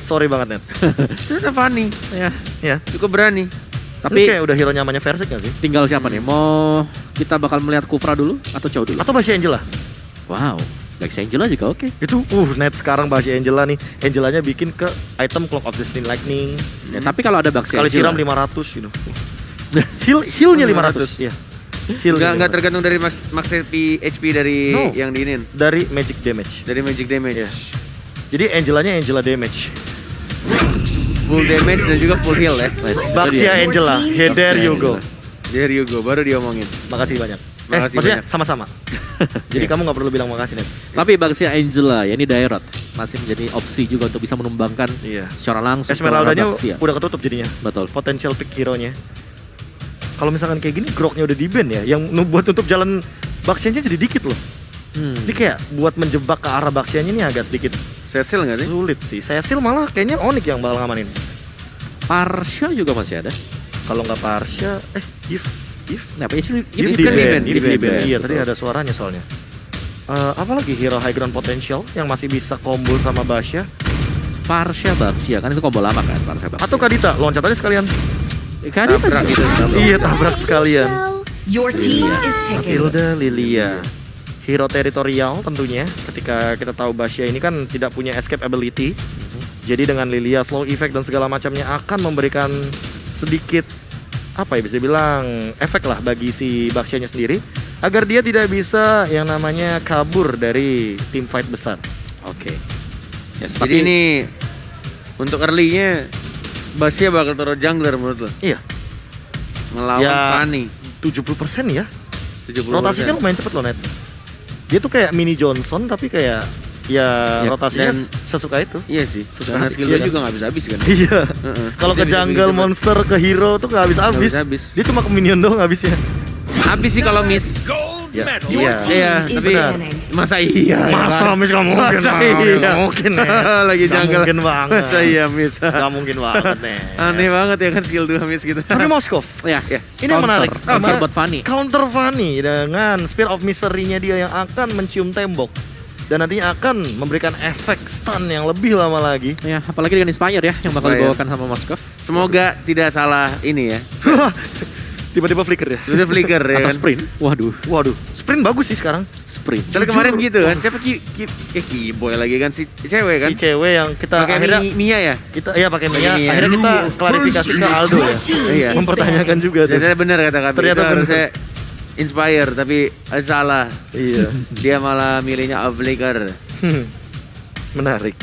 Sorry banget, Net. Ternyata Fanny. Ya. Cukup berani. Tapi Tapi kayak udah hero nyamannya Versik gak sih? tinggal siapa nih? Mau kita bakal melihat Kufra dulu atau Chow dulu? Atau Basya Angela? Wow, Baxi Angela juga oke. Itu Net sekarang Basya Angela nih. Angelanya bikin ke item Clock of Destiny Lightning. Ya, tapi kalau ada Baxi Kali siram Angela 500 gitu. Healnya 500. Iya. Heal Enggak tergantung dari max HP dari No. yang diinin. dari magic damage. Dari magic damage. Iya. Jadi Angelanya Angela damage. Full damage dan juga full heal ya. Baxia Angela, here there you go. There you go, baru diomongin. Makasih banyak. Makasih Maksudnya banyak. sama-sama. Jadi kamu nggak perlu bilang makasih, Net. Tapi Baxi Angela ya ini Dairot masih menjadi opsi juga untuk bisa menumbangkan Iya. secara langsung Esmeralda-nya Baxia. udah ketutup jadinya. Betul. Potential pick hero-nya. Kalau misalkan kayak gini groknya udah di-ban ya, yang buat nutup jalan Baxianya jadi dikit loh. Ini kayak buat menjebak ke arah Baxianya ini agak sedikit Cecil nggak sih? sulit sih. Cecil malah kayaknya Onyx yang bakal ngamanin. Parsha juga masih ada. Kalau nggak Parsha, If Nah, apa If If di kan ban, di-ban, If di ban. Iya, betul. tadi ada suaranya soalnya. Apalagi hero high ground potential yang masih bisa combo sama Basya Parsha Baxia kan itu combo lama kan Parsha Baxia. atau Kadita loncat aja sekalian. kan itu Tabrak gitu. Iya, tabrak sekalian. Your team is picking. Matilda Lilia. Hero teritorial tentunya. Ketika kita tahu Basya ini kan tidak punya escape ability. Jadi dengan Lilia slow effect dan segala macamnya akan memberikan sedikit apa ya bisa bilang efek lah bagi si Baxia-nya sendiri agar dia tidak bisa yang namanya kabur dari tim fight besar. Oke. Yes, Jadi ini untuk early-nya Basya bakal taruh jungler menurut lo? Iya, Ngelawan Ya. Fanny 70% ya. 70%. Rotasinya lumayan cepet loh, Net. Dia tuh kayak mini Johnson tapi kayak ya Ya, rotasinya dan- sesuka itu. Iya sih. Karena Iya skill-nya kan? juga nggak habis-habis kan. Iya. Heeh. Kalau ke Dia bisa jungle bikin monster ke hero tuh gak habis-habis. Nggak habis-habis. Dia cuma ke minion doang habisnya. Habis sih kalau miss. Ya, Your iya. team Iya, is tapi winning. masa iya? Masa miss gak mungkin? Masa Bang. iya? Gak mungkin, Net. Lagi Gak jungle. mungkin banget. Masa iya miss? Gak mungkin banget, Net. Aneh banget ya kan skill 2 miss gitu. Tapi Moskov, ya, ini yang menarik. Counter buat Fanny. Counter Fanny dengan Spear of Misery-nya dia yang akan mencium tembok dan nantinya akan memberikan efek stun yang lebih lama lagi. Ya, apalagi dengan Inspire ya yang bakal Inspire. dibawakan sama Moskov. Semoga tidak salah ini ya. Tiba-tiba flicker ya. Sudah flicker ya Atau kan. sprint. Waduh, Waduh, sprint bagus sih sekarang. sprint. Soalnya Jujur. kemarin gitu kan. Siapa Kiboy lagi kan si cewek kan. Si cewek yang kita Pakai akhirnya Mia ya. kita ya pakai Mia, Mia. akhirnya kita klarifikasi ke Aldo ya. Iya. Mempertanyakan juga tuh. Ternyata benar kata-kata Ternyata itu benar. harusnya Inspire tapi salah. Iya. Dia malah milihnya Obliker. Menarik.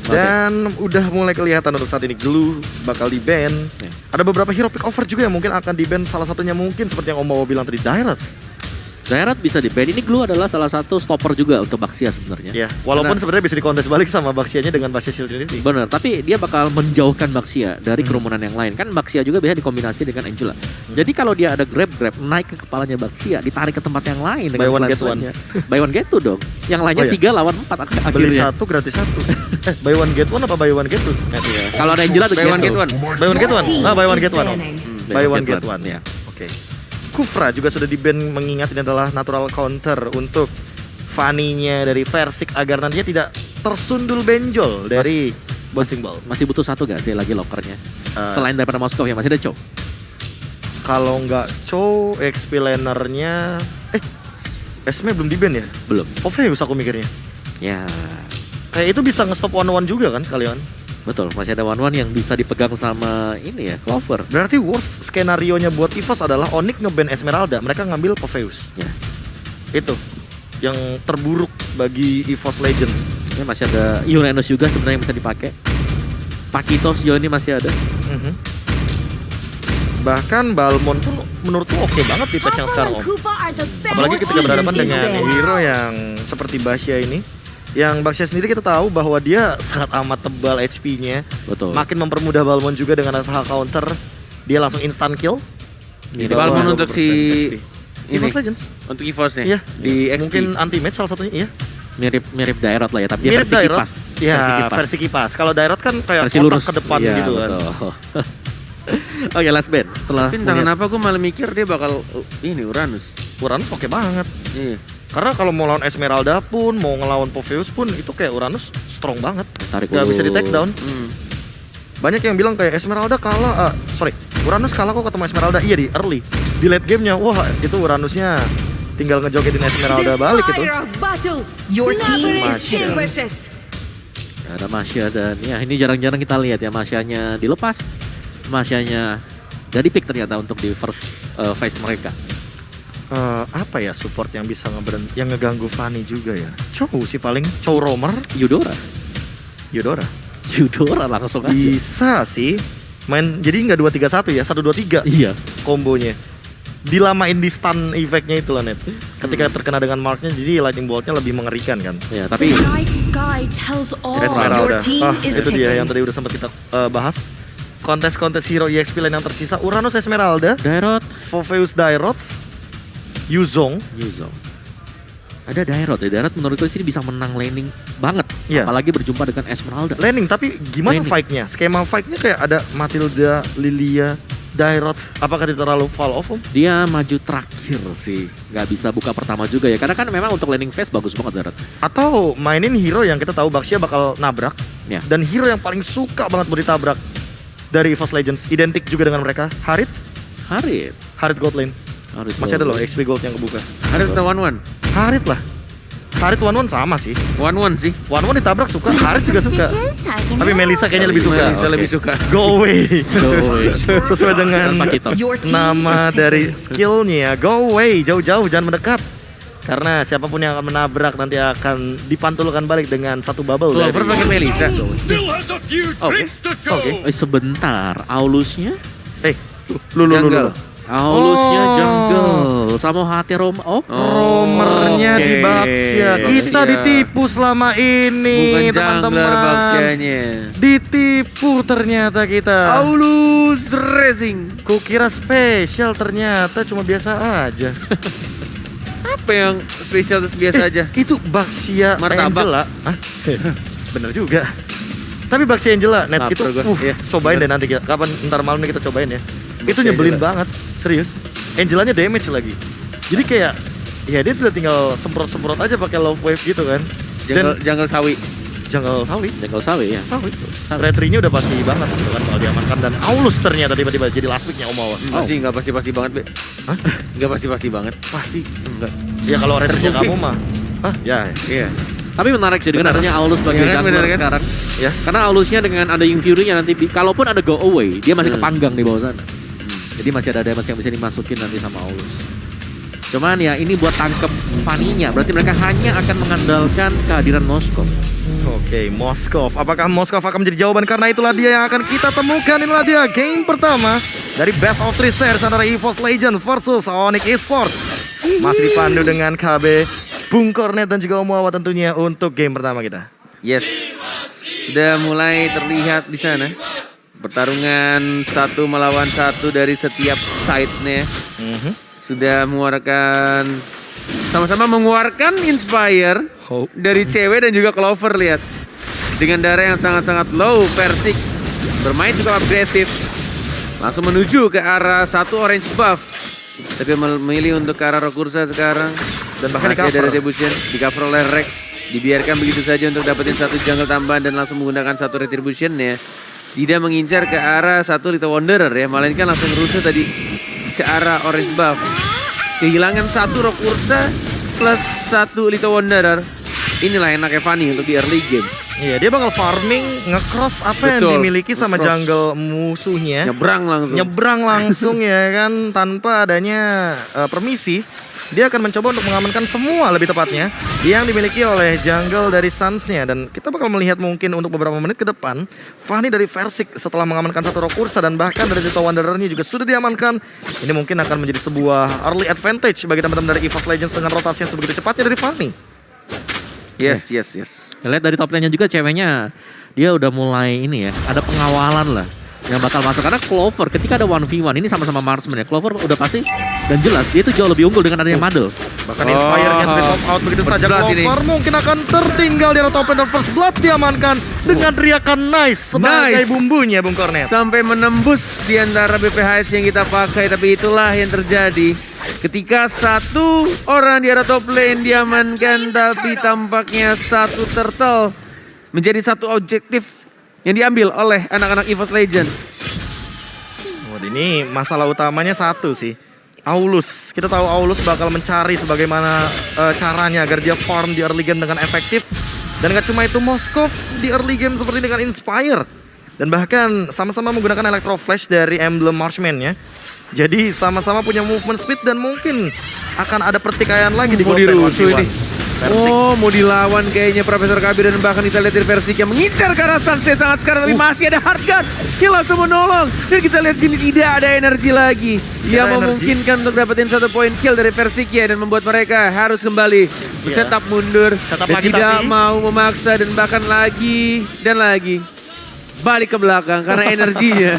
Dan udah mulai kelihatan untuk saat ini Glue bakal di-ban. Ya. Ada beberapa hero pick over juga yang mungkin akan di-ban. Salah satunya mungkin seperti yang Om Bawa bilang tadi, Dairat. Daerah bisa di-ban. Ini Glue adalah salah satu stopper juga untuk Baxia sebenarnya. Ya, walaupun sebenarnya bisa dikontes balik sama Baxianya dengan Baxia Shield Trinity. Bener, tapi dia bakal menjauhkan Baxia dari kerumunan yang lain. Kan Baxia juga bisa dikombinasi dengan Angela. Jadi kalau dia ada grab naik ke kepalanya Baxia, ditarik ke tempat yang lain dengan Buy one, slide get one. slide-nya. Buy one get two dong. Yang lainnya Oh, iya. 3 lawan 4 Beli akhirnya. satu gratis satu. Buy one get one apa buy one get two? Kalau ada Angela tuh Buy one get one. Buy one get one. Ah, buy one get one. Winning. Buy one get one. Ya. Oke. Kufra juga sudah di-ban mengingat ini adalah natural counter untuk Fanny-nya dari Versik agar nantinya tidak tersundul benjol dari Bouncing Ball. Masih butuh satu gak sih lagi lokernya? Eh. Selain daripada Moskov ya masih ada Chow. Kalau nggak Chow, XP lanernya Esme belum di-ban ya? Belum. Opheus aku mikirnya. Ya. Kayak itu bisa nge-stop one-one juga kan sekalian. Betul, masih ada one-one yang bisa dipegang sama ini ya, Clover. Berarti worst skenario-nya buat EVOS adalah Onyx nge-ban Esmeralda, mereka ngambil Opheus. Ya. Itu yang terburuk bagi EVOS Legends. Ini masih ada Uranus juga sebenarnya yang bisa dipakai. Pakitos sejauh ini masih ada. Mhm. Bahkan Balmon pun menurutku oke banget di patch yang sekarang, Om. Apalagi ketika berhadapan dengan hero yang seperti Basya ini. Yang Basya sendiri kita tahu bahwa dia sangat amat tebal HP-nya. Betul. Makin mempermudah Balmon juga dengan hal counter. Dia langsung instant kill. Ini Di bawah Balmon untuk 20% si HP. ini. EVOS Legends. Untuk EVOS nya Iya. di XP. Mungkin anti-match salah satunya, iya. mirip Dairot lah ya, tapi dia Mirip versi Dairot. kipas. Ya, versi kipas. Kalau Dairot kan kayak Versi kotak lurus ke depan Iya, gitu kan. betul. Oke, last band setelah Tapi entah melihat- kenapa gue malah mikir dia bakal ini Uranus. Uranus oke banget. Iya. Karena kalau mau lawan Esmeralda pun, mau ngelawan Popheus pun, itu kayak Uranus strong banget. Tarik Gak ulur. bisa di take down. Banyak yang bilang kayak Esmeralda kalah, Uranus kalah kok ketemu Esmeralda. Iya di early, di late gamenya, wah itu Uranusnya tinggal ngejogetin Esmeralda balik itu. Fire of battle. Your team Masya. extinguishes. Ada Masya dan ya ini jarang-jarang kita lihat ya Masyanya dilepas, Masyanya jadi pick ternyata untuk di first phase mereka. Apa ya support yang bisa yang ngeganggu Fanny juga ya? Chow sih paling, Chow Roamer, Yudora langsung aja. bisa sih. Main jadi nggak 2-3-1 ya, 1-2-3 Iya. kombonya. Dilamain di stun efeknya itu lah Net. Ketika terkena dengan marknya jadi lightning boltnya lebih mengerikan kan. Ya tapi Night sky tells all. Your Esmeralda. team is Itu dia yang picking. tadi udah sempat kita bahas. Kontes-kontes hero EXP lain yang tersisa, Uranus Esmeralda, Dairot, Popheus Dairot, Yuzong. ada Dairot ya. Dairot menurutku sini bisa menang laning banget. Iya. Apalagi berjumpa dengan Esmeralda. Laning, tapi gimana Laning. fight-nya? Skema fight-nya kayak ada Matilda, Lilia, Dairot. Apakah tidak terlalu fall off, Om? Dia maju terakhir sih. Nggak bisa buka pertama juga ya. Karena kan memang untuk laning phase bagus banget Dairot. Atau mainin hero yang kita tahu Baxia bakal nabrak. Ya. Dan hero yang paling suka banget buat ditabrak dari EVOS Legends. Identik juga dengan mereka. Harit Gold Lane. Masih ada loh XP Gold yang kebuka. Ada kita 1-1. Harit lah. Harit 1-1 sama sih. 1-1 sih. 1-1 ditabrak suka, Harit juga suka. Tapi Melissa kayaknya lebih suka. Melissa Oke. lebih suka. Go away. Sesuai dengan Tanpa kita. Your team nama is dari picking. skillnya. Go away, jauh-jauh, jangan mendekat. Karena siapapun yang akan menabrak nanti akan dipantulkan balik dengan satu bubble dari... Clover pakai Melissa. Oke. Sebentar, Aulusnya? Lu. Jungle. Aulusnya Oh. jungle sama hati Roma. Oh, Romernya Oke. di Baxia. Kita Baxia. ditipu selama ini, Bukan jungler teman-teman. Baxianya. Ditipu ternyata kita. Aulus Racing. Kukira spesial, ternyata cuma biasa aja. Apa yang spesial terus biasa aja? Itu Baxia Martabak. Angela. Hah? Bener juga. Tapi Baxia Angela, Net Lapar itu, gua. Iya. cobain deh nanti. Kapan ntar malam nih kita cobain ya. Itu Baxia nyebelin Angela. banget, serius. Angelanya damage lagi. Jadi kayak, ya dia udah tinggal semprot-semprot aja pakai love wave gitu kan. Jungle sawi. Jungle sawi. jungle sawi ya. Sawi. Retri-nya udah pasti banget gitu kan soal diamankan. Dan Aulus ternyata tiba-tiba jadi last pick-nya Omawa. Masih nggak pasti-pasti banget, Be. Hah? Nggak pasti-pasti banget. Pasti. Enggak. Ya kalau Retri-nya kamu mah. Hah? Ya. Iya. Tapi menarik sih dengan adanya Aulus sebagai Bener kan, jungler bener kan? sekarang. Ya. Karena Aulusnya dengan ada Yung Fury-nya nanti, kalaupun ada go away, dia masih kepanggang di bawah sana. Jadi masih ada damage yang bisa dimasukin nanti sama Aulus. Cuman ya ini buat tangkep Fanny-nya, berarti mereka hanya akan mengandalkan kehadiran Moskov. Oke, Moskov. Apakah Moskov akan menjadi jawaban? Karena itulah dia yang akan kita temukan. Inilah dia game pertama dari Best of 3 Stars antara EVOS Legends versus Onyx Esports. Masih dipandu dengan KB, Bung Kornet dan juga Omawa tentunya untuk game pertama kita. Yes. Sudah mulai terlihat di sana. Pertarungan 1 melawan 1 dari setiap side-nya. Sudah mengeluarkan, sama-sama mengeluarkan Inspire dari cewek dan juga Clover, lihat. Dengan darah yang sangat-sangat low, Persik bermain cukup agresif. Langsung menuju ke arah satu orange buff. Tapi memilih untuk ke arah Rokursa sekarang. Dan bahkan Masih di-cover. ada retribution, di cover oleh Rex. Dibiarkan begitu saja untuk dapetin satu jungle tambahan dan langsung menggunakan satu retribution ya. Tidak mengincar ke arah satu Little Wanderer ya, melainkan langsung rusuh tadi ke arah orange buff. Kehilangan satu Rokursa plus satu Little Wanderer. Inilah enaknya Fanny untuk di early game. Iya, dia bakal farming nge-cross apa yang Betul, dimiliki sama nge-cross. jungle musuhnya. Nyebrang langsung. Nyebrang langsung ya kan, tanpa adanya permisi. Dia akan mencoba untuk mengamankan semua, lebih tepatnya, yang dimiliki oleh jungle dari Suns-nya. Dan kita bakal melihat mungkin untuk beberapa menit ke depan, Fanny dari Versik setelah mengamankan satu Rokursa dan bahkan dari Little Wanderer-nya juga sudah diamankan. Ini mungkin akan menjadi sebuah early advantage bagi teman-teman dari EVOS Legends dengan rotasi yang sebegitu cepatnya dari Fanny. Yes. Lihat dari top lane-nya juga ceweknya, dia udah mulai ini ya, ada pengawalan lah yang bakal masuk. Karena Clover ketika ada 1v1, ini sama-sama marksman ya, Clover udah pasti dan jelas dia itu jauh lebih unggul dengan adanya Muddle. Bahkan Inspire-nya sudah top out begitu 1st saja. blood ini. Clover mungkin akan tertinggal di arah top lane dan First Blood diamankan dengan teriakan nice sebagai Nice. bumbunya Bung Kornet. Sampai menembus di antara BPHS yang kita pakai, tapi itulah yang terjadi. Ketika satu orang di arah top lane diamankan, tapi tampaknya satu turtle menjadi satu objektif yang diambil oleh anak-anak EVOS Legend. Waduh, ini masalah utamanya satu sih. Aulus, kita tahu Aulus bakal mencari sebagaimana caranya agar dia farm di early game dengan efektif. Dan gak cuma itu, Moskov di early game seperti dengan Inspire. Dan bahkan sama-sama menggunakan Electro Flash dari Emblem Marshman-nya. Jadi sama-sama punya movement speed dan mungkin akan ada pertikaian lagi di Mau gold lane dirusuh 1v1. ini. Persik. Oh, mau dilawan kayaknya Profesor KB dan bahkan kita lihat dari Persik yang mengincar ke arah Sunset sangat sekarang, tapi masih ada Hardguard yang langsung menolong. Dan kita lihat sini tidak ada energi lagi yang Ada memungkinkan untuk dapetin 1 poin kill dari Persik ya, dan membuat mereka harus kembali setup mundur Setup dan lagi, tidak tapi mau memaksa, dan bahkan lagi dan lagi balik ke belakang karena energinya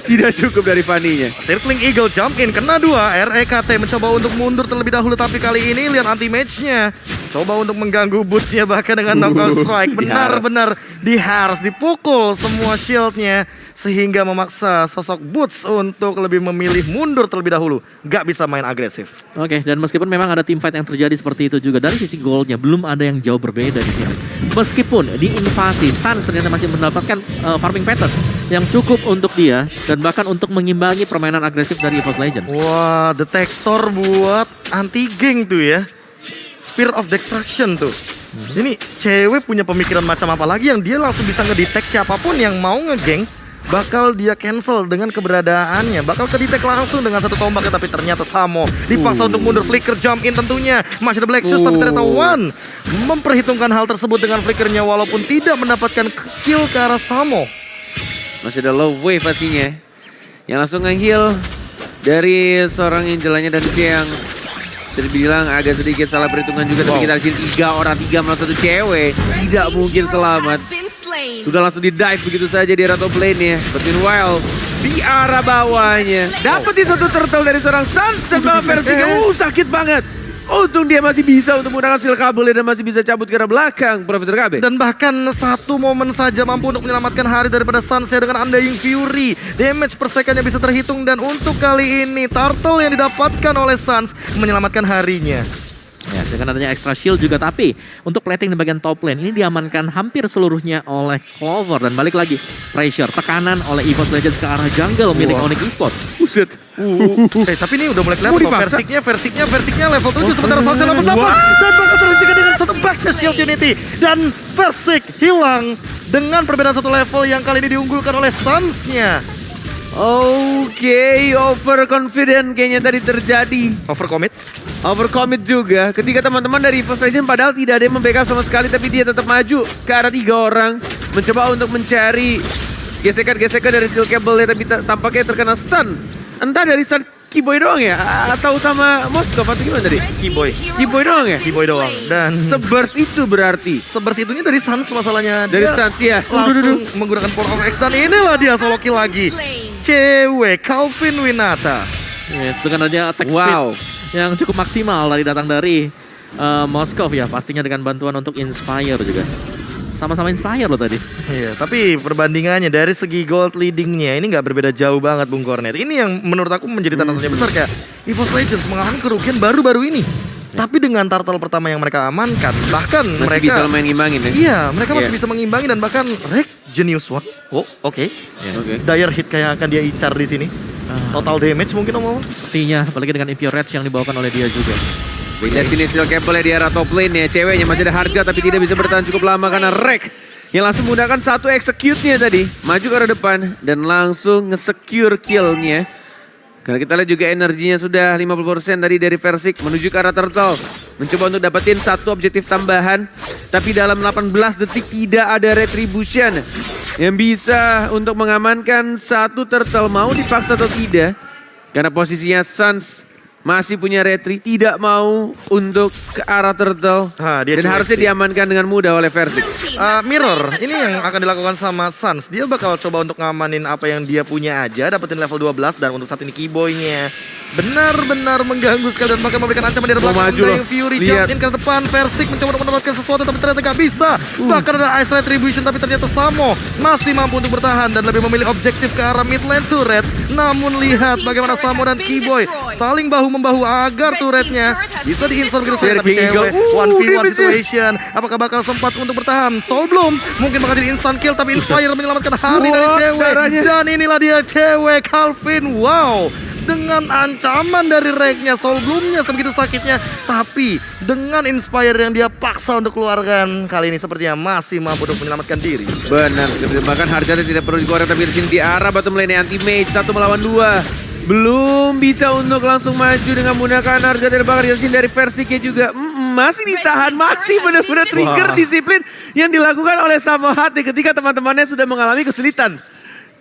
tidak cukup dari Fanny-nya. Circling Eagle jump in, kena 2. REKT mencoba untuk mundur terlebih dahulu, tapi kali ini lihat anti-match-nya. Coba untuk mengganggu boots-nya bahkan dengan knockout strike. Benar-benar diharus dipukul semua shield-nya. Sehingga memaksa sosok boots untuk lebih memilih mundur terlebih dahulu. Gak bisa main agresif. Oke, dan meskipun memang ada teamfight yang terjadi seperti itu juga, dari sisi goldnya belum ada yang jauh berbeda di sini. Meskipun di invasi, Suns ternyata masih mendapatkan farming pattern yang cukup untuk dia dan bahkan untuk mengimbangi permainan agresif dari EVOS Legends. Wah, detektor buat anti-geng tuh ya. Spear of Destruction tuh. Ini cewek punya pemikiran macam apa lagi yang dia langsung bisa ngedetect siapapun yang mau ngegeng. Bakal dia cancel dengan keberadaannya. Bakal kedetek langsung dengan satu tombak. Tapi ternyata Samo dipaksa untuk mundur. Flicker jump in tentunya. Masih ada Black Shoes tapi ternyata One memperhitungkan hal tersebut dengan flickernya. Walaupun tidak mendapatkan kill ke arah Samo. Masih ada low wave pastinya yang langsung nge-heal dari seorang Angelanya, dan itu yang bisa dibilang agak sedikit salah perhitungan juga. Tapi kita lihat 3 orang 3 melawan 1 cewek, tidak mungkin selamat. Sudah langsung di dive begitu saja di arah top lane-nya. But meanwhile di arah bawahnya dapetin satu turtle dari seorang Suns dan malah Persik. Sakit banget. Untung dia masih bisa untuk menggunakan skill kabelnya dan masih bisa cabut ke arah belakang Profesor KB. Dan bahkan satu momen saja mampu untuk menyelamatkan hari daripada Sunset dengan Undying Fury. Damage per secondnya bisa terhitung, dan untuk kali ini turtle yang didapatkan oleh Suns menyelamatkan harinya. Ya, dengan adanya extra shield juga, tapi untuk plating di bagian top lane ini diamankan hampir seluruhnya oleh Clover. Dan balik lagi, pressure, tekanan oleh EVOS Legends ke arah jungle milik Onyx Esports. Buset. Tapi ini udah mulai kelihatan Mau kok. dipaksa? Versiknya level 7 sementara Sunset level 8. Dan bakal terhentikan dengan satu backset shield unity. Dan Versik hilang dengan perbedaan satu level yang kali ini diunggulkan oleh Suns-nya. Oke, overconfident kayaknya tadi terjadi. Overcommit juga ketika teman-teman dari EVOS Legends padahal tidak ada yang membackup sama sekali, tapi dia tetap maju ke arah 3 orang mencoba untuk mencari gesekan-gesekan dari steel cable, tapi tampaknya terkena stun. Entah dari stun Keyboy doang ya, atau sama Moskov atau gimana tadi? Keyboy doang ya? Keyboy doang. Dan Sebers itu berarti Sebers itunya dari Suns masalahnya. dari Dia Suns ya. langsung menggunakan Power of X, dan inilah dia solo kill lagi. Cewek Calvin Winata. Yes, dengan adanya attack Wow. speed yang cukup maksimal datang dari Moskov ya, pastinya dengan bantuan untuk Inspire juga. Sama-sama Inspire loh tadi. Iya, tapi perbandingannya dari segi gold leadingnya ini nggak berbeda jauh banget Bung Kornet. Ini yang menurut aku menjadi tanda tanya besar, kayak EVOS Legends mengalami kerugian baru-baru ini. Tapi dengan turtle pertama yang mereka amankan, bahkan Masih mereka bisa main ngimbangin ya. Iya, mereka masih Iya. bisa mengimbangi, dan bahkan Rek Genius One. Oh, oke. Oke. Dire hit kayak akan dia incar di sini. Total damage mungkin om. Sepertinya, apalagi dengan Impure Rage yang dibawakan oleh dia juga. Dari sini steel cable di arah top lane ya. Ceweknya masih ada harga tapi tidak bisa bertahan cukup lama karena Rek yang langsung menggunakan satu execute-nya tadi. Maju ke arah depan dan langsung nge-secure kill-nya. Karena kita lihat juga energinya sudah 50% tadi dari Versik menuju ke arah turtle. Mencoba untuk dapetin satu objektif tambahan. Tapi dalam 18 detik tidak ada retribution yang bisa untuk mengamankan satu turtle. Mau dipaksa atau tidak. Karena posisinya Suns masih punya retri, tidak mau untuk ke arah turtle. Dia Dan cuek harusnya sih. diamankan dengan mudah oleh Versik. Mirror, ini yang akan dilakukan sama Suns. Dia bakal coba untuk ngamanin apa yang dia punya aja, dapetin level 12. Dan untuk saat ini Keyboy-nya benar-benar mengganggu sekali dan bahkan memberikan ancaman dari belakang. maju loh. Yang Fury Lihat. jump in ke depan. Versik mencoba untuk mendapatkan sesuatu tapi ternyata nggak bisa. Bahkan ada Ice Retribution tapi ternyata Samo masih mampu untuk bertahan dan lebih memilih objektif ke arah mid lane turret. Namun lihat bagaimana Samo dan Keyboy saling bahu-membahu agar turretnya bisa diinstal begitu saja. Tapi King Eagle. cewek 1v1 damage-nya. situation. Apakah bakal sempat untuk bertahan? Soul Bloom mungkin bakal jadi instant kill tapi Inspire menyelamatkan hari dari What? cewek. Darahnya. Dan inilah dia cewek Calvin. Wow. Dengan ancaman dari Reg-nya, Soul Bloom-nya sebegitu sakitnya. Tapi dengan Inspire yang dia paksa untuk keluarkan, kali ini sepertinya masih mampu untuk menyelamatkan diri. Benar, bahkan harganya tidak perlu dikeluarkan, tapi di sini di arah bottom lane anti-mage 1 melawan 2. Belum bisa untuk langsung maju dengan menggunakan harga dari bakar di sini dari Versik juga. Masih ditahan, masih benar-benar trigger disiplin yang dilakukan oleh Samo Hati ketika teman-temannya sudah mengalami kesulitan.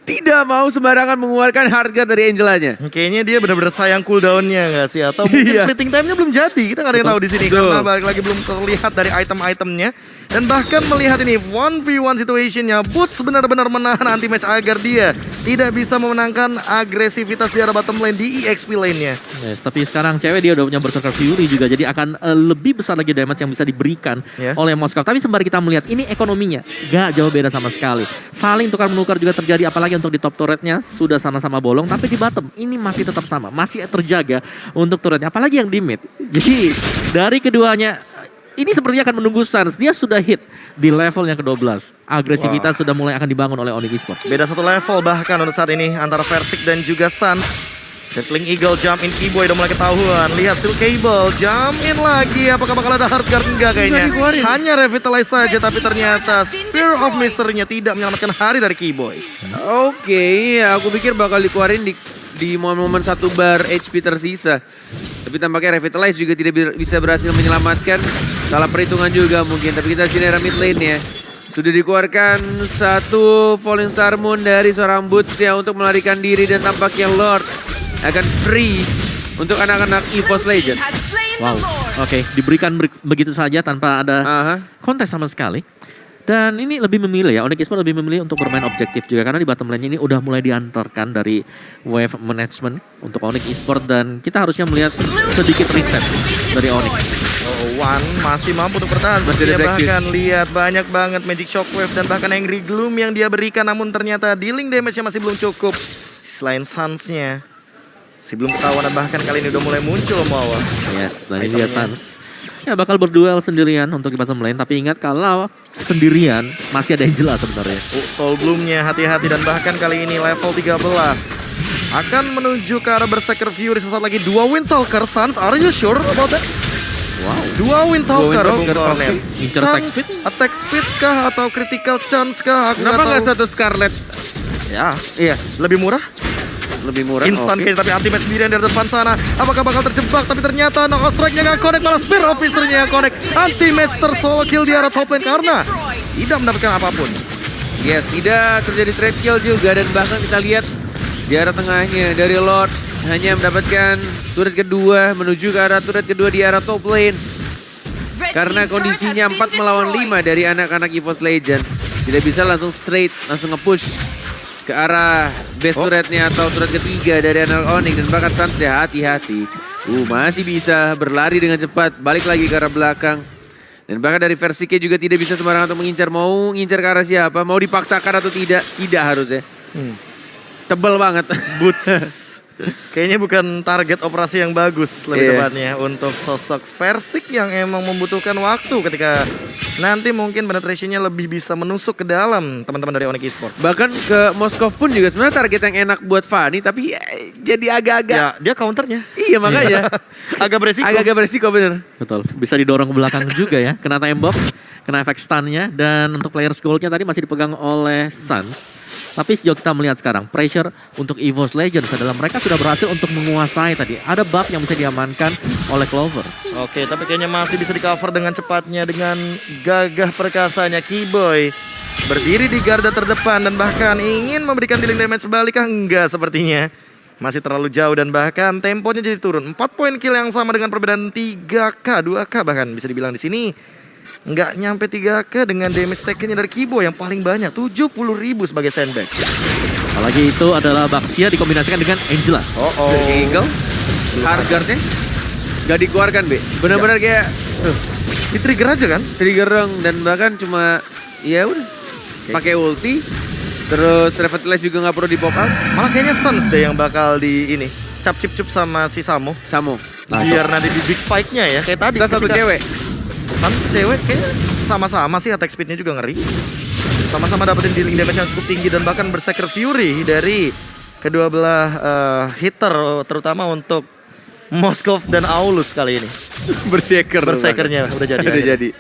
Tidak mau sembarangan mengeluarkan harga dari Angelanya. Kayaknya dia benar-benar sayang cooldown-nya nggak sih? Atau mungkin Iya. splitting time-nya belum jadi. Kita nggak ada yang tahu di sini Betul. karena balik lagi belum terlihat dari item-itemnya. Dan bahkan melihat ini 1v1 situation-nya, Boots benar-benar menahan anti-match agar dia tidak bisa memenangkan agresivitas di arah bottom lane di EXP lane-nya. Yes, tapi sekarang cewek dia udah punya Berserker Fury juga, jadi akan lebih besar lagi damage yang bisa diberikan Ya. oleh Moskov. Tapi sembari kita melihat ini ekonominya gak jauh beda sama sekali. Saling tukar menukar juga terjadi, apalagi untuk di top turretnya sudah sama-sama bolong, tapi di bottom ini masih tetap sama, masih terjaga untuk turretnya, apalagi yang di mid. Jadi dari keduanya ini sepertinya akan menunggu Suns. Dia sudah hit di level yang ke-12. Agresivitas sudah mulai akan dibangun oleh Onyx Esports. Beda satu level bahkan untuk saat ini antara Versik dan juga Suns. Settling Eagle jump in Keyboy udah mulai ketahuan. Lihat Steel Cable jump in lagi. Apakah bakal ada hard guard? Enggak kayaknya. Hanya revitalize saja tapi ternyata Spear of Misery-nya tidak menyelamatkan hari dari Keyboy. Oke, aku pikir bakal dikeluarin di momen-momen 1 bar HP tersisa. Tapi tampaknya Revitalize juga tidak bisa berhasil menyelamatkan. Salah perhitungan juga mungkin. Tapi kita sini era mid lane ya. Sudah dikeluarkan 1 Falling Star Moon dari seorang Boots ya untuk melarikan diri. Dan tampaknya Lord akan free untuk anak-anak EVOS Legend. Wow, oke, diberikan begitu saja tanpa ada kontes sama sekali. Dan ini lebih memilih ya, Onyx Esports lebih memilih untuk bermain objektif juga. Karena di bottom lane ini udah mulai diantarkan dari wave management untuk Onyx Esports. Dan kita harusnya melihat sedikit reset dari Onyx. One masih mampu untuk bertahan. Masih Dia ada Black bahkan lihat banyak banget Magic Shockwave dan bahkan Angry Gloom yang dia berikan. Namun ternyata dealing damage-nya masih belum cukup. Selain Suns-nya masih belum ketahuan dan bahkan kali ini udah mulai muncul Mawa. Yes, dan ini dia Suns. Ya bakal berduel sendirian untuk di bottom lane. Tapi ingat kalau sendirian masih ada Angela sebenarnya. Soul Bloom-nya hati-hati dan bahkan kali ini level 13. Akan menuju ke arah Berserker Fury sesaat lagi. 2 Windtalker Suns, are you sure about that? Wow. 2 Windtalker Bung Windtalker, Cornet. Ngincer attack Chance, speed? attack speed kah atau critical chance kah? Aku Kenapa nggak nggak tahu. 1 Scarlet? Ya, Iya, lebih murah. lebih murah. Instant Oke. kill tapi ultimate sendirian dari depan sana. Apakah bakal terjebak? Tapi ternyata knock strike-nya gak connect, malah Spear Officer-nya yang connect. Ultimate solo kill di arah top lane karena tidak mendapatkan apapun. Yes, tidak terjadi trade kill juga dan bahkan kita lihat di arah tengahnya dari Lord hanya mendapatkan turret kedua menuju ke arah turret kedua di arah top lane. Karena kondisinya 4 melawan 5 dari anak-anak EVOS Legend. Tidak bisa langsung straight, langsung nge-push ke arah base turretnya atau turret ketiga dari anak Onyx. Dan bahkan Suns ya hati-hati. Masih bisa berlari dengan cepat, balik lagi ke arah belakang. Dan bahkan dari Versik juga tidak bisa sembarangan untuk mengincar. Mau ngincar ke arah siapa? Mau dipaksakan atau tidak? Tidak harusnya. Tebal banget. Boots. Kayaknya bukan target operasi yang bagus lebih Iya. tepatnya untuk sosok Versik yang emang membutuhkan waktu ketika nanti mungkin penetrationnya lebih bisa menusuk ke dalam teman-teman dari Onyx Esports. Bahkan ke Moskov pun juga sebenarnya target yang enak buat Fanny. Tapi jadi agak-agak. Ya, dia counternya. Iya makanya. Agak beresiko. Agak-agak beresiko bener. Betul, bisa didorong ke belakang juga ya. Kena tembok, kena efek stun-nya. Dan untuk players gold-nya tadi masih dipegang oleh Suns. Tapi sejauh kita melihat sekarang, pressure untuk EVOS Legends adalah mereka sudah berhasil untuk menguasai tadi. Ada buff yang bisa diamankan oleh Clover. Oke, tapi kayaknya masih bisa di-cover dengan cepatnya dengan gagah perkasanya Keyboy. Berdiri di garda terdepan dan bahkan ingin memberikan dealing damage balik kah? Enggak sepertinya. Masih terlalu jauh dan bahkan temponya jadi turun. 4 poin kill yang sama dengan perbedaan 3K, 2K bahkan bisa dibilang di sini. Nggak nyampe 3K dengan damage taken-nya dari Kibo yang paling banyak, 70.000 sebagai sandbag. Apalagi itu adalah Baxia dikombinasikan dengan Angelas. Eagle, hardguard-nya gak dikeluarkan, Be. Benar-benar kayak Di trigger aja kan? trigger dong, dan bahkan cuma ya udah pakai ulti. Terus Revitalize juga nggak perlu di pop out. Malah kayaknya Suns deh yang bakal di ini cap cip sama si Samo. Samo. Biar nanti di big fight-nya ya kayak tadi. Satu ketika- cewek. Kan cewek kayaknya sama-sama sih, attack speed-nya juga ngeri. Sama-sama dapetin dealing damage yang cukup tinggi dan bahkan Berserker Fury dari kedua belah hitter, terutama untuk Moskov dan Aulus kali ini. Berserkernya udah jadi. Udah jadi.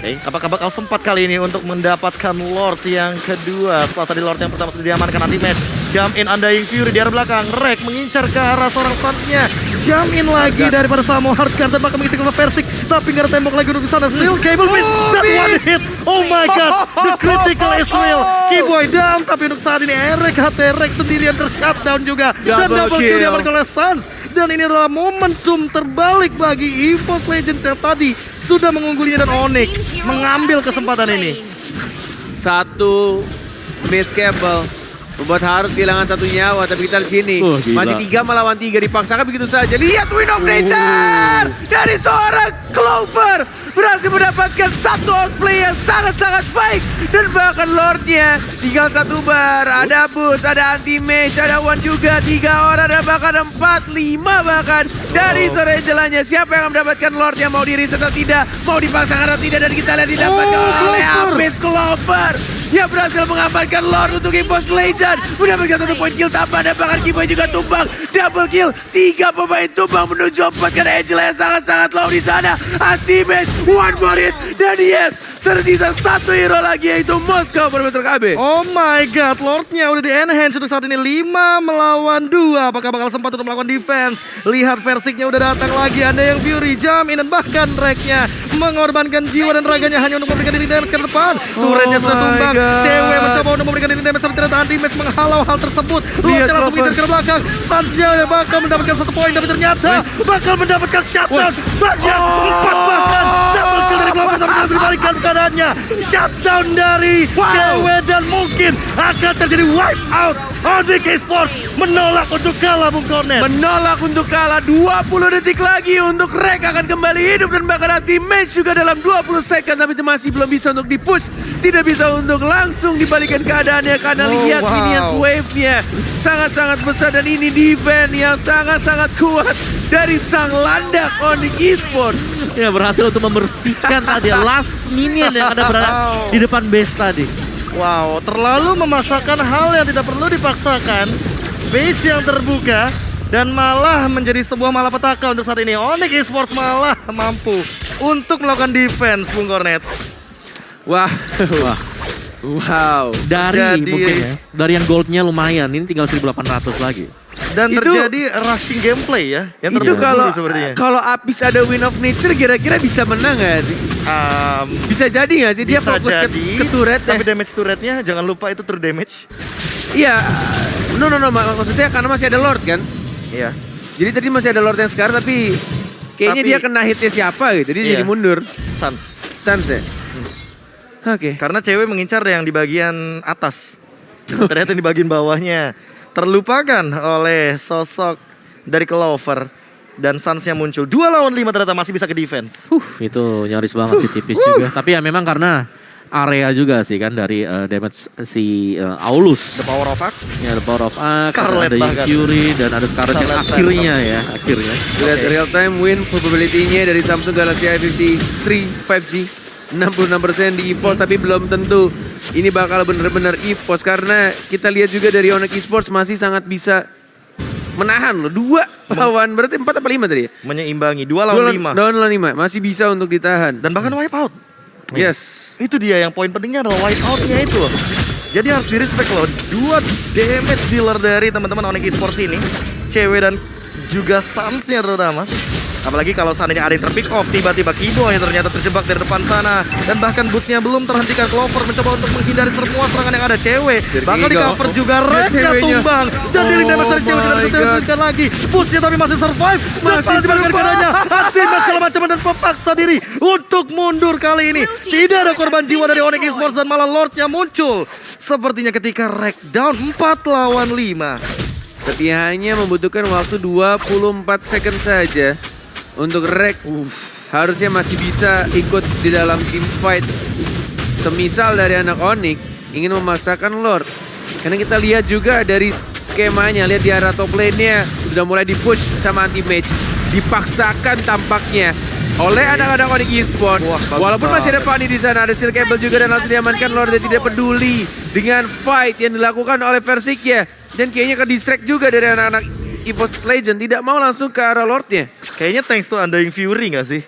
Oke, apakah bakal sempat kali ini untuk mendapatkan Lord yang kedua? Setelah tadi Lord yang pertama sudah diamankan, anti-match. Jump in Undying Fury di arah belakang. Rek mengincar ke arah seorang stansnya. Jump in lagi daripada Samo Hardguard dan bakal mengisi ke Versik. Tapi nggak ada tembok lagi untuk di sana. Still Cable miss. That one hit. Oh my god. The critical is real. Keyboy down. Tapi untuk saat ini Erek HT Rek sendirian ter-shutdown juga. Dan double kill diamankan oleh Suns. Dan ini adalah momentum terbalik bagi EVOS Legends yang tadi sudah mengunggulinya, dan Onyx mengambil kesempatan ini. Satu miss cable membuat harus kehilangan satu nyawa, tapi kita di sini Gila. masih 3 melawan 3 dipaksakan begitu saja. Lihat Wind of Nature dari seorang Clover berhasil mendapatkan satu outplay yang sangat-sangat baik, dan bahkan Lordnya tinggal satu bar. Ada Boost, ada Anti-Mage, ada One juga, 3 orang, dan bahkan 4, 5 bahkan dari sore jalannya. Siapa yang akan mendapatkan Lordnya, mau di reset atau tidak, mau dipaksakan atau tidak, dan kita lihat didapatkan oleh Abyss Clover yang berhasil mengamankan Lord untuk EVOS Legend, mendapatkan 1 poin kill tambah, dan bahkan Kiboy juga tumbang. Double kill, 3 pemain tumbang menuju 4 karena Angela yang sangat-sangat low di sana. Anti-Mage, one more hit, dan yes, tersisa 1 hero lagi yaitu Moskov Perimeter KB. Oh my god, Lordnya udah di-enhance untuk saat ini 5 melawan 2. Apakah bakal sempat untuk melakukan defense? Lihat Versiknya udah datang lagi, ada yang Fury, jump in, dan bahkan Reknya mengorbankan jiwa dan raganya hanya untuk memberikan dealing damage ke depan. Turretnya sudah tumbang. Cewek mencoba untuk memberikan dealing damage, tapi ternyata anti-match menghalau hal tersebut. Lordnya langsung mengincar ke belakang. Sansya bakal mendapatkan 1 poin, tapi ternyata bakal mendapatkan shutdown. Banyak 4 bahkan. Double kill dari Clover, tapi harus dibalikan keadaannya. Shutdown dari Cewek, dan mungkin akan terjadi wipe out. ODK Sports menolak untuk kalah, Bung Kornet. Menolak untuk kalah. 20 detik lagi untuk Rek akan kembali hidup, dan bahkan Anti-Mage juga dalam 20 second, tapi itu masih belum bisa untuk di-push. Tidak bisa untuk langsung dibalikan keadaannya karena lihat Minions wave-nya sangat-sangat besar, dan ini defense yang sangat-sangat kuat dari sang landak Onyx Esports. Ya, berhasil untuk membersihkan tadi last minion yang ada berada di depan base tadi. Wow, terlalu memaksakan hal yang tidak perlu dipaksakan. Base yang terbuka dan malah menjadi sebuah malapetaka untuk saat ini. Onyx Esports malah mampu untuk melakukan defense, Bung Kornet. Wah, wow. Dari Jadi- mungkin ya, dari yang goldnya lumayan, ini tinggal 1.800 lagi. Dan Itu- terjadi rushing gameplay ya. Yang Itu terburu-buru sepertinya. kalau Apis ada Wind of Nature kira-kira bisa menang nggak sih? Bisa jadi nggak sih? Dia Bisa fokus jadi, ke turret ya? tapi damage turretnya jangan lupa itu true damage. Iya, no, maksudnya karena masih ada Lord kan? Iya. Jadi tadi masih ada Lord yang sekarang, tapi kayaknya Tapi- dia kena hitnya siapa gitu, dia Iya. jadi mundur. Suns. Sans ya? Oke. Karena cewek mengincar yang di bagian atas. Ternyata di bagian bawahnya terlupakan oleh sosok dari Clover. Dan Suns-nya muncul 2 lawan 5, ternyata masih bisa ke defense. Itu nyaris banget sih, tipis juga. Tapi ya memang karena area juga sih kan dari damage si Aulus. The power of Axe. Ya, the power of Axe, Scarlet ada yang bahkan. Fury, dan ada Scarlet yang Scarlet akhirnya ya, akhirnya. Lihat real time win probability-nya dari Samsung Galaxy i53 5G 66% di EVOS, tapi belum tentu ini bakal bener-bener EVOS karena kita lihat juga dari Onyx Esports masih sangat bisa menahan loh. 2 lawan berarti 4 apa 5 tadi ya? Menyeimbangi 2 lawan 5. 2 lawan 5 masih bisa untuk ditahan. Dan bahkan wipe out. Yes. Itu dia yang poin pentingnya adalah wipe out-nya itu. Jadi harus di-respect loh. 2 damage dealer dari teman-teman Onyx Esports ini. Cewek dan juga Suns-nya terutama. Apalagi kalau seandainya ada yang terpick off, tiba-tiba Kibo yang ternyata terjebak dari depan sana. Dan bahkan busnya belum terhentikan. Clover mencoba untuk menghindari semua serangan yang ada. Cewek bakal di cover juga, Rednya tumbang. Dan dealing damage dari Cewek tidak bisa dihentikan lagi. Busnya tapi masih survive. Dan masih diberikan kepadanya. Ultimate segala macam dan memaksa diri untuk mundur kali ini. Tidak ada korban jiwa dari Onyx Esports dan malah Lordnya muncul. Sepertinya ketika Rek down 4 lawan 5. Tapi hanya membutuhkan waktu 24 second saja untuk Rek. Harusnya masih bisa ikut di dalam team fight. Semisal dari anak Onyx ingin memaksakan Lord. Karena kita lihat juga dari skemanya, lihat di arah top lane-nya sudah mulai di-push sama anti-mage. Dipaksakan tampaknya oleh anak-anak Onyx Esports. Walaupun masih ada Fanny di sana, ada Steel Cable juga dan langsung diamankan Lord. Dia tidak peduli dengan fight yang dilakukan oleh Versiknya. Dan kayaknya ke distract juga dari anak-anak EVOS Legend. Tidak mau langsung ke arah Lordnya. Kayaknya thanks to Undying Fury gak sih?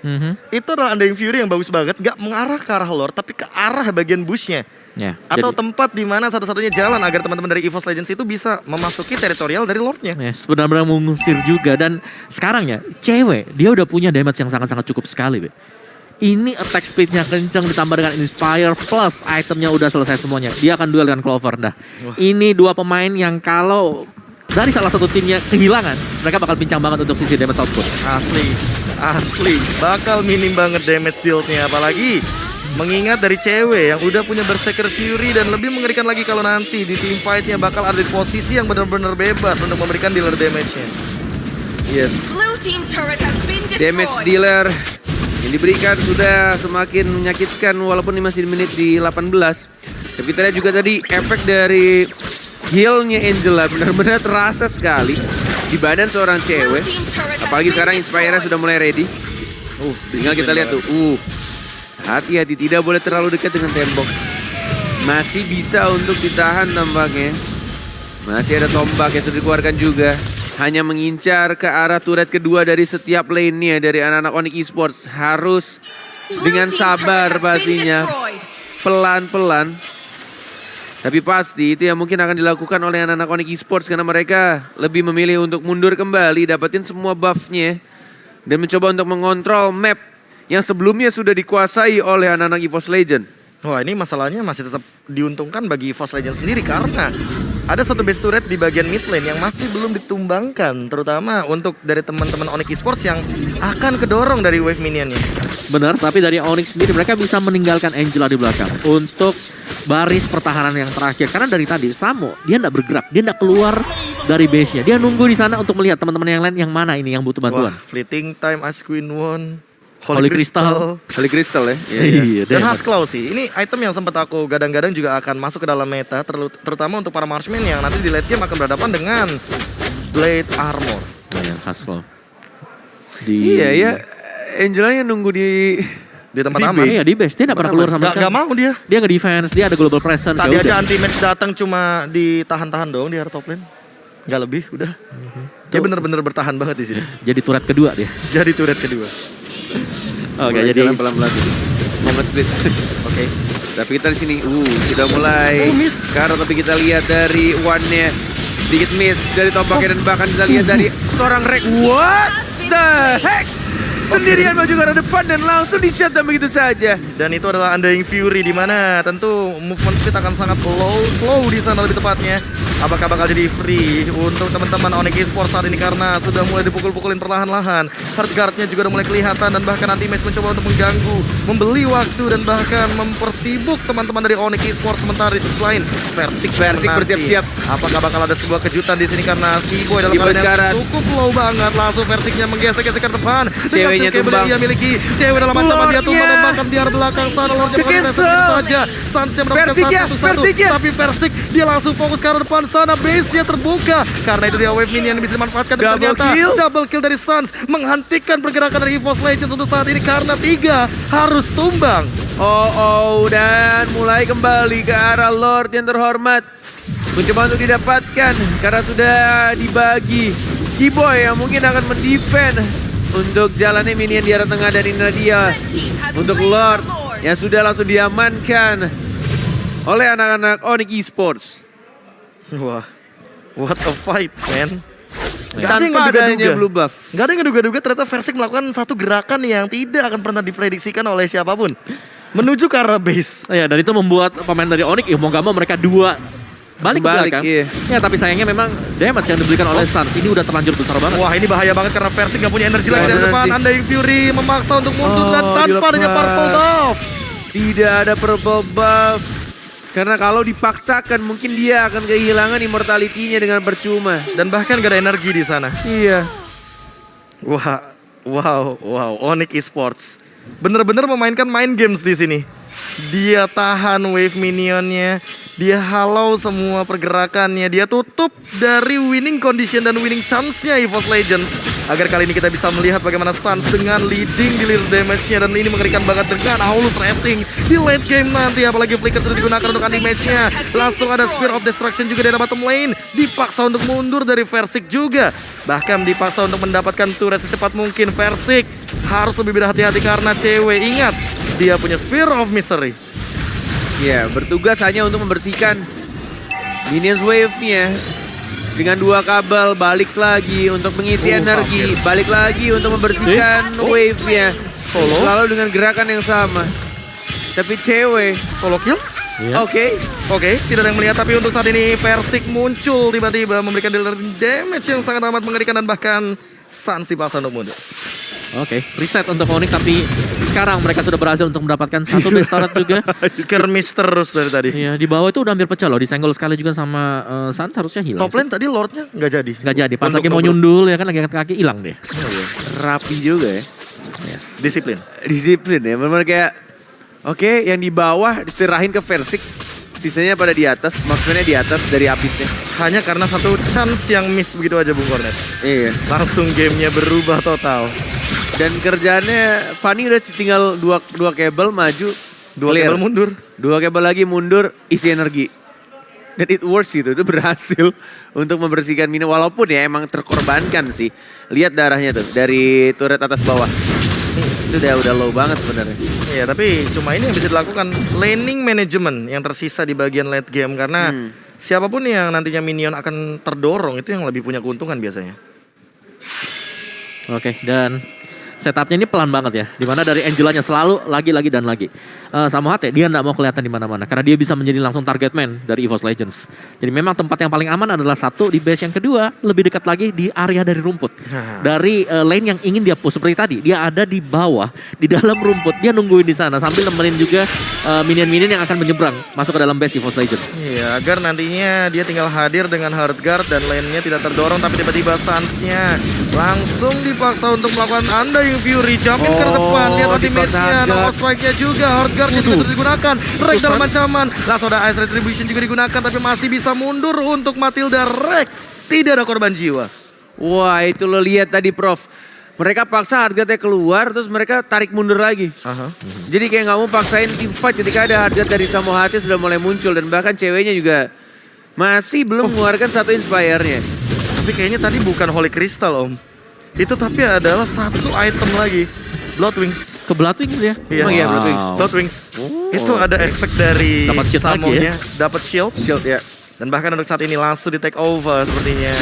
Itu adalah Undying Fury yang bagus banget. Gak mengarah ke arah Lord, tapi ke arah bagian bushnya. Ya, Atau jadi- tempat di mana satu-satunya jalan agar teman-teman dari EVOS Legends itu bisa memasuki teritorial dari Lordnya. Yes, benar-benar mengusir juga. Dan sekarang ya, Cewek dia udah punya damage yang sangat-sangat cukup sekali, Be. Ini attack speednya kenceng ditambah dengan Inspire plus itemnya udah selesai semuanya. Dia akan duel dengan Clover dah. Ini dua pemain yang kalau dari salah satu timnya kehilangan, mereka bakal pincang banget untuk sisi damage output. Asli. Bakal minim banget damage deal-nya. Apalagi mengingat dari Cewek yang udah punya Berserker Fury. Dan lebih mengerikan lagi kalau nanti di team fight-nya bakal ada di posisi yang benar-benar bebas untuk memberikan dealer damage-nya. Yes. Blue team turret has been Damage destroyed. dealer yang diberikan sudah semakin menyakitkan walaupun ini masih menit di 18. Tapi kita lihat juga tadi efek dari heal-nya Angela benar-benar terasa sekali di badan seorang Cewek. Apalagi sekarang Inspire sudah mulai ready. Tinggal kita lihat tuh. Hati-hati, tidak boleh terlalu dekat dengan tembok. Masih bisa untuk ditahan tampaknya. Masih ada tombak yang sudah dikeluarkan juga. Hanya mengincar ke arah turret kedua dari setiap lane-nya dari anak-anak Onyx Esports. Harus dengan sabar pastinya. Pelan-pelan. Tapi pasti itu yang mungkin akan dilakukan oleh anak-anak Onyx Esports. Karena mereka lebih memilih untuk mundur kembali. Dapetin semua buff-nya. Dan mencoba untuk mengontrol map yang sebelumnya sudah dikuasai oleh anak-anak EVOS Legend. Wah, ini masalahnya masih tetap diuntungkan bagi EVOS Legends sendiri karena ada satu base turret di bagian mid lane yang masih belum ditumbangkan, terutama untuk dari teman-teman Onyx Esports yang akan kedorong dari wave minionnya. Benar, tapi dari Onyx sendiri mereka bisa meninggalkan Angela di belakang untuk baris pertahanan yang terakhir. Karena dari tadi Samo dia tidak bergerak, dia tidak keluar dari base-nya. Dia nunggu di sana untuk melihat teman-teman yang lain yang mana ini yang butuh bantuan. Wah, fleeting time Ice Queen One, Holy Crystal. Holy Crystal ya. Iya, Dan damage. Husklow sih, ini item yang sempat aku gadang-gadang juga akan masuk ke dalam meta, terutama untuk para marksman yang nanti di late game akan berhadapan dengan Blade Armor. Iya, Husklow. Iya ya, Angela yang nunggu di Di tempat Di aman. Iya, di base dia tidak pernah keluar sama sekali. Gak mau dia. Dia nge-defense, dia ada global presence. Tadi ya aja udah. anti-match datang cuma ditahan-tahan doang di area top lane. Gak lebih, udah. Dia bener-bener bertahan banget di sini. Jadi turret kedua dia. Jadi turret kedua. Oke, mulai jadi jalan pelan-pelan. Mau nge-split. Oke. Tapi kita di sini sudah mulai Miss. karena tapi kita lihat dari one-nya sedikit miss dari tombaknya dan bahkan kita lihat dari seorang Rek. What the heck? Sendirian maju ke arah depan dan langsung di-shut dan begitu saja. Dan itu adalah Undying Fury di mana tentu movement speed akan sangat slow di sana lebih tepatnya. Apakah bakal jadi free untuk teman-teman Onyx Esports saat ini karena sudah mulai dipukul-pukulin perlahan-lahan. Hard guard-nya juga udah mulai kelihatan dan bahkan anti-match mencoba untuk mengganggu, membeli waktu dan bahkan mempersibuk teman-teman dari Onyx Esports. Sementara di sisi lain Versik nanti. bersiap-siap. Apakah bakal ada sebuah kejutan di sini karena T-Boy dalam T-Boy keadaan sekarat. yang cukup low banget. Langsung Versiknya menggesek-gesek ke depan. Ceweknya Dengan skill tumbang. yang ia miliki. Cewek dalam ancaman dia tumbang dan Lordnya. bahkan di arah belakang sana Lordnya bakal Cancel. direset saja. Sans yang mendapatkan Versik ya, satu-satu. Versik ya. Tapi Versik dia langsung fokus ke arah depan sana. Base-nya terbuka. Karena itu dia wave minion yang bisa dimanfaatkan. Dan Double ternyata kill. double kill dari Sans menghentikan pergerakan dari EVOS Legends untuk saat ini. Karena 3 harus tumbang. Dan mulai kembali ke arah Lord yang terhormat. Mencoba untuk didapatkan karena sudah dibagi. Kiboy yang mungkin akan mendefend untuk jalannya minion di arah tengah dan ini dia untuk Lord yang sudah langsung diamankan oleh anak-anak Onyx Esports. Wah, what a fight, man. Nggak ada yang Tanpa adanya ngeduga-duga. blue buff. Nggak ada yang ngeduga-duga ternyata Versik melakukan satu gerakan yang tidak akan pernah diprediksikan oleh siapapun. Menuju ke arah base. Ya, dan itu membuat pemain dari Onyx, ya mau gak mau mereka dua balik ke Balik, belakang. iya. Ya, tapi sayangnya memang damage yang diberikan oleh Suns ini udah terlanjur besar banget. Wah, ini bahaya banget karena Versik nggak punya energi lagi Nggak dari ada depan. energi. Undying Fury memaksa untuk mundur dan Oh, tanpa adanya dilepas. purple buff. Tidak ada purple buff. Karena kalau dipaksakan mungkin dia akan kehilangan immortality-nya dengan percuma. Dan bahkan gak ada energi di sana. Iya. Wow, Onyx Esports bener-bener memainkan mind games di sini. Dia tahan wave minionnya, dia halau semua pergerakannya, dia tutup dari winning condition dan winning chance-nya EVOS Legends. Agar kali ini kita bisa melihat bagaimana Suns dengan leading di lead damage-nya, dan ini mengerikan banget dengan Aulus Racing di late game nanti. Apalagi Flicker sudah digunakan untuk anti-match-nya. Langsung ada Spear of Destruction juga dari bottom lane, dipaksa untuk mundur dari Versik juga. Bahkan dipaksa untuk mendapatkan turret secepat mungkin. Versik harus lebih berhati-hati karena cewek. Ingat, dia punya Spear of Misery. Ya, bertugas hanya untuk membersihkan minions wave-nya. Dengan 2 kabel, balik lagi untuk mengisi energi. Balik lagi untuk membersihkan wave-nya. Selalu dengan gerakan yang sama. Tapi cewek. Solo kill? Iya. Oke. Tidak ada yang melihat, tapi untuk saat ini Versik muncul tiba-tiba memberikan dealer damage yang sangat amat mengerikan, dan bahkan Suns dipaksa untuk mundur. Oke, reset untuk Onyx, tapi sekarang mereka sudah berhasil untuk mendapatkan satu base turret juga. Skirmish terus dari tadi. Iya, di bawah itu udah hampir pecah loh, disenggol sekali juga sama Suns, harusnya hilang. Top lane tadi Lordnya nggak jadi. Nggak jadi, pas Untuk lagi mau double. nyundul ya kan, lagi angkat kaki hilang deh. Rapi juga ya. Disiplin. Disiplin ya. Benar-benar kayak oke, yang di bawah diserahin ke Versik. Sisanya pada di atas, marksman-nya di atas dari apisnya. Hanya karena satu chance yang miss begitu aja Bung Cornet. Iya. Langsung gamenya berubah total. Dan kerjaannya Fanny udah tinggal dua kabel maju, 2 clear. kabel mundur. 2 kabel lagi mundur, isi energi. Dan it works gitu, itu berhasil untuk membersihkan minion. Walaupun ya emang terkorbankan sih. Lihat darahnya tuh dari turret atas bawah. Itu udah low banget sebenarnya. Iya, tapi cuma ini yang bisa dilakukan, laning management yang tersisa di bagian late game. Karena siapapun yang nantinya minion akan terdorong, itu yang lebih punya keuntungan biasanya. Oke, dan setupnya ini pelan banget ya, dimana dari Angelanya selalu lagi dan lagi. Sama Hate, dia nggak mau kelihatan di mana-mana karena dia bisa menjadi langsung target man dari EVOS Legends. Jadi memang tempat yang paling aman adalah satu di base, yang kedua lebih dekat lagi di area dari rumput. Dari lane yang ingin dia push seperti tadi, dia ada di bawah, di dalam rumput, dia nungguin di sana sambil nemenin juga minion-minion yang akan menyeberang masuk ke dalam base EVOS Legends. Iya, agar nantinya dia tinggal hadir dengan hard guard dan lane-nya tidak terdorong, tapi tiba-tiba Suns-nya langsung dipaksa untuk melakukan Undying Fury, jumpin ke depan, lihat dipaksa ultimate-nya, hard no guard. strike-nya juga, hard guard-nya juga sudah digunakan, Rek dalam ancaman, langsung ada Ice Retribution juga digunakan, tapi masih bisa mundur untuk Matilda Rek, tidak ada korban jiwa. Wah, itu lo lihat tadi Prof. Mereka paksa harganya keluar, terus mereka tarik mundur lagi. Jadi kayak nggak mau paksain team fight ketika ada harga dari Samohati sudah mulai muncul. Dan bahkan ceweknya juga masih belum mengeluarkan satu inspire-nya. Tapi kayaknya tadi bukan Holy Crystal Om, itu tapi adalah satu item lagi, Blood Wings. Ke Bloodwing ya? Iya, Oh iya, Blood Wings. Blood Wings. Itu ada efek dari Dapat shield lagi Samonya, dapat shield. Shield ya. Dan bahkan untuk saat ini langsung di take over sepertinya.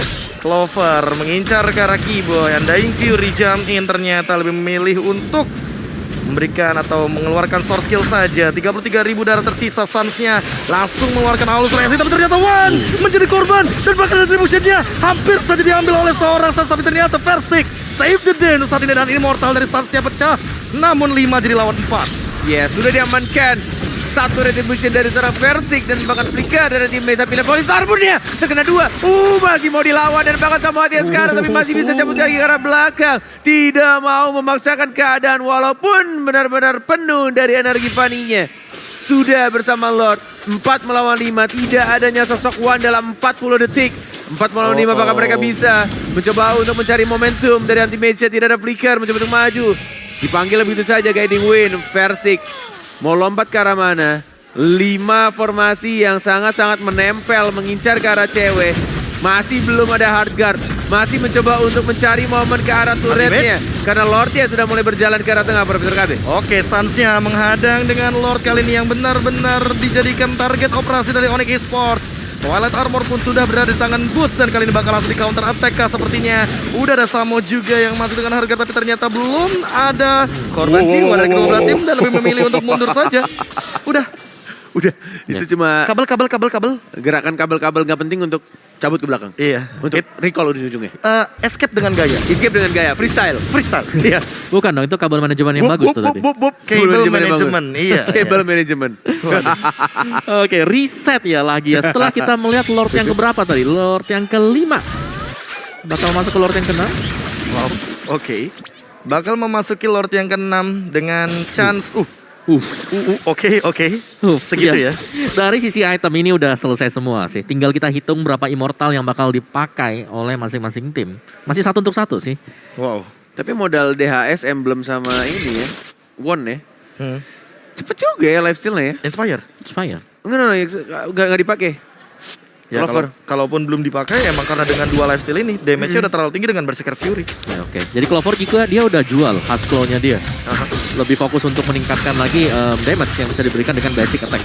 Clover mengincar ke arah Keyboy. Undying Fury jump in, ternyata lebih memilih untuk memberikan atau mengeluarkan source skill saja. 33.000 darah tersisa. Suns-nya langsung mengeluarkan Aulus Racing, tapi ternyata One menjadi korban. Dan bahkan retribution-nya hampir saja diambil oleh seorang Suns, tapi ternyata Versik save the day saat ini, dan Immortal dari Suns-nya pecah. Namun 5 jadi lawan 4. Ya, sudah diamankan. Satu retribution dari seorang Versik dan bahkan Flicker dari teammate, tapi Lepolis Arbunnya terkena 2. Masih mau dilawan dan bahkan sama hati sekarang, tapi masih bisa cabut lagi ke arah belakang. Tidak mau memaksakan keadaan walaupun benar-benar penuh dari energi Fanny-nya. Sudah bersama Lord 4 melawan 5, tidak adanya sosok One dalam 40 detik. 4 melawan 5, apakah mereka bisa mencoba untuk mencari momentum dari anti-mage-nya? Tidak ada Flicker mencoba untuk maju. Dipanggil begitu saja Guiding Wind. Versik mau lompat ke arah mana? 5 formasi yang sangat-sangat menempel mengincar ke arah cewek. Masih belum ada hard guard. Masih mencoba untuk mencari momen ke arah turretnya. Karena Lordnya sudah mulai berjalan ke arah tengah, Profesor KB. Oke, Suns-nya menghadang dengan Lord kali ini yang benar-benar dijadikan target operasi dari Onyx Esports. Twilight Armor pun sudah berada di tangan Boots dan kali ini bakal langsung di counter attack kah sepertinya. Udah ada Samo juga yang masuk dengan harga tapi ternyata belum ada korban jiwa dari kedua belah tim dan lebih memilih untuk mundur saja. Udah itu cuma kabel. gerakan kabel-kabel nggak penting untuk cabut ke belakang. Iya. Untuk recall ujung-ujungnya. Escape dengan gaya. Escape dengan gaya, freestyle. Iya. Bukan dong, itu kabel manajemen yang bagus tuh tadi. Cable management. Iya. Cable management. Oke, reset ya lagi ya. Setelah kita melihat Lord yang keberapa tadi? Lord yang kelima. Bakal masuk ke Lord yang keenam. Wow. Oke. Bakal memasuki Lord yang ke-6 dengan chance Oke. Segitu ya. Dari sisi item ini udah selesai semua sih. Tinggal kita hitung berapa immortal yang bakal dipakai oleh masing-masing tim. Masih 1 untuk 1 sih. Wow. Tapi modal DHS, emblem sama ini ya, Won ya. Cepet juga ya lifesteal-nya ya. Inspire. Enggak dipakai. Ya, Clover. kalaupun belum dipakai emang karena dengan dua lifesteal ini damage-nya udah terlalu tinggi dengan Berserker Fury. Ya, oke. Jadi Clover juga dia udah jual khas claw-nya dia. Lebih fokus untuk meningkatkan lagi damage yang bisa diberikan dengan basic attack.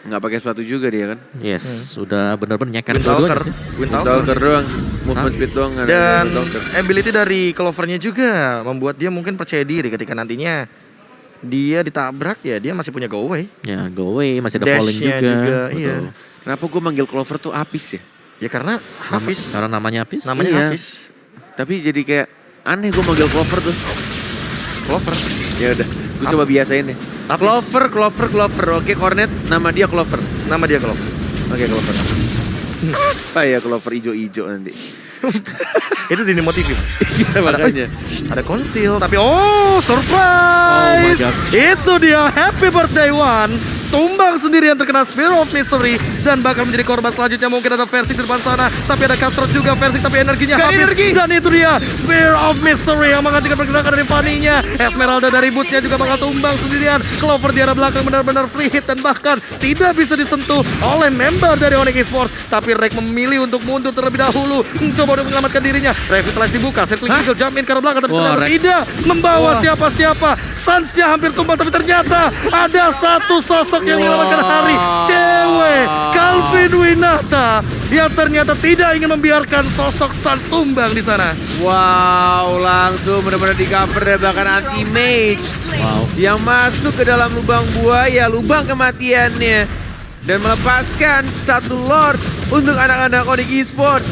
Nggak pakai sepatu juga dia kan. Yes, sudah benar-benar nyeker Windtalker. dua-duanya. Windtalker doang, movement speed doang. nggak ada Dan Windtalker. ability dari Clover-nya juga membuat dia mungkin percaya diri ketika nantinya dia ditabrak ya dia masih punya go away. Ya, go away, masih ada falling Dash-nya juga. juga, Betul. iya. Kenapa gue manggil Clover tuh Apis ya? Ya karena Hafiz. Karena namanya Apis. Namanya Iya. Hafiz. Tapi jadi kayak aneh gue manggil Clover tuh. Clover. Ya udah, gue coba biasain deh. Apis. Clover. Oke, Cornet, nama dia Clover. Nama dia Clover. Oke, Clover. Apa ya Clover ijo-ijo nanti? Itu dimotivin. Iya, makanya. Ada konsil tapi surprise. Oh my God. Itu dia happy birthday one. Tumbang sendirian terkena Spear of Mystery dan bakal menjadi korban selanjutnya. Mungkin ada versi di depan sana, tapi ada Cutthroat juga versi tapi energinya Gak habis. energi. Dan itu dia Spear of Mystery yang menggantikan pergerakan dari Fanny-nya. Esmeralda dari Boots-nya juga bakal tumbang sendirian. Clover di arah belakang benar-benar free hit dan bahkan tidak bisa disentuh oleh member dari Onyx Esports. Tapi Rek memilih untuk mundur terlebih dahulu, mencoba untuk menyelamatkan dirinya. Revitalize dibuka, Circling Eagle jump in ke arah belakang tapi Wah, ternyata Rek. tidak membawa siapa-siapa. Sansnya hampir tumbang tapi ternyata ada satu sosok yang menyelamatkan hari. Cewek Calvin Winata yang ternyata tidak ingin membiarkan sosok Sans tumbang di sana. Wow, langsung benar-benar di cover dari belakang anti-mage. Wow. Yang masuk ke dalam lubang buaya, lubang kematiannya. Dan melepaskan satu Lord untuk anak-anak Onyx Esports.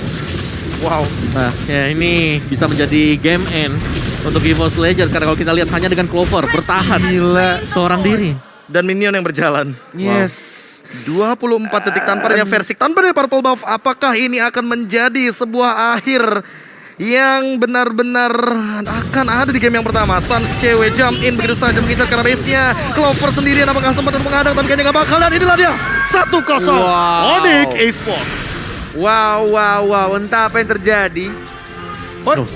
Wow. Nah, ya ini bisa menjadi game end untuk EVOS Legends karena kalau kita lihat hanya dengan Clover bertahan seorang diri. Dan minion yang berjalan. Yes. 24 detik tanpa adanya versi tanpa adanya purple buff. Apakah ini akan menjadi sebuah akhir yang benar-benar akan ada di game yang pertama? Sans cewek jump in begitu saja mengincar ke arah base-nya. Clover sendirian apakah sempat untuk menghadang tapi kayaknya gak bakal. Dan inilah dia 1-0 Wow. Onyx Esports. Wow. Entah apa yang terjadi. Oh,